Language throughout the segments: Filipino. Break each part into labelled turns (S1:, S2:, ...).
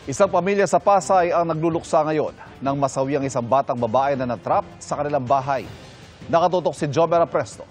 S1: Isang pamilya sa Pasay ang nagluluksa ngayon nang masawi ang isang batang babae na natrap sa kanilang bahay. Nakatutok si Jomera Presto.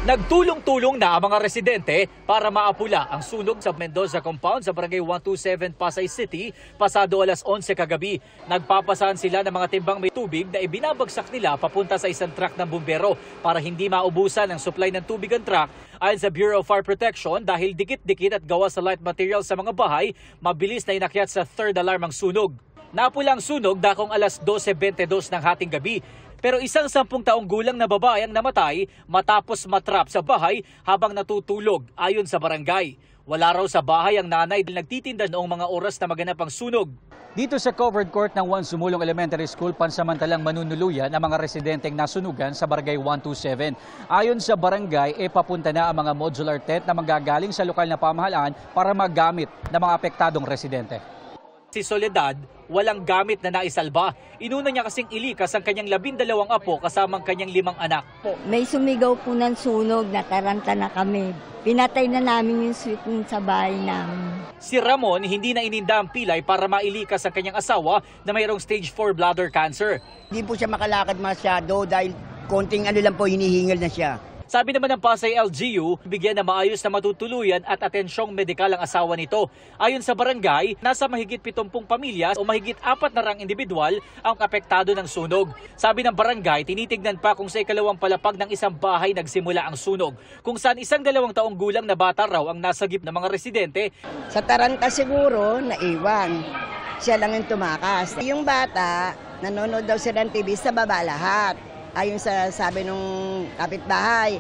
S2: Nagtulong-tulong na ang mga residente para maapula ang sunog sa Mendoza Compound sa Barangay 127, Pasay City, pasado alas 11 kagabi. Nagpapasahan sila ng mga timbang may tubig na ibinabagsak nila papunta sa isang truck ng bumbero para hindi maubusan ang supply ng tubig ang truck. Ayon sa Bureau of Fire Protection, dahil dikit-dikit at gawa sa light material sa mga bahay, mabilis na inakyat sa third alarm ang sunog. Napula ang sunog dakong alas 12:22 ng hating gabi. Pero isang 10 taong gulang na babae ang namatay matapos matrap sa bahay habang natutulog ayon sa barangay. Wala raw sa bahay ang nanay dahil nagtitinda noong mga oras na maganap ang sunog.
S3: Dito sa covered court ng Juan Sumulong Elementary School, pansamantalang manunuluyan ang mga residenteng nasunugan sa Barangay 127. Ayon sa barangay, papunta na ang mga modular tent na manggagaling sa lokal na pamahalaan para magamit ng mga apektadong residente.
S2: Si Soledad, walang gamit na naisalba. Inuna niya kasing ilikas ang kanyang 12 apo kasamang kanyang 5 anak.
S4: May sumigaw po ng sunog, nataranta na kami. Pinatay na namin yung sweet sa bahay namin.
S2: Si Ramon hindi na ininda ang pilay para mailikas ang kanyang asawa na mayroong stage 4 bladder cancer.
S5: Hindi po siya makalakad masyado dahil konting lang po hinihingal na siya.
S2: Sabi naman ng Pasay LGU, bigyan na maayos na matutuluyan at atensyong medikal ang asawa nito. Ayon sa barangay, nasa mahigit 70 pamilya o mahigit 4 na rang individual ang apektado ng sunog. Sabi ng barangay, tinitignan pa kung sa ikalawang palapag ng isang bahay nagsimula ang sunog, kung saan isang 2 taong gulang na bata raw ang nasagip ng mga residente.
S5: Sa taranta siguro, naiwan. Siya lang yung tumakas. Yung bata, nanonood daw sila ng TV sa baba lahat. Ayon sa sabi nung kapitbahay.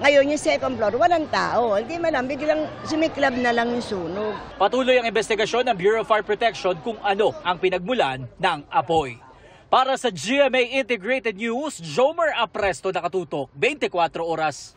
S5: Ngayon yung second floor, walang tao. Hindi man lang, biglang sumiklab na lang yung sunog.
S2: Patuloy ang investigasyon ng Bureau of Fire Protection kung ano ang pinagmulan ng apoy. Para sa GMA Integrated News, Jomer Apresto, nakatutok 24 oras.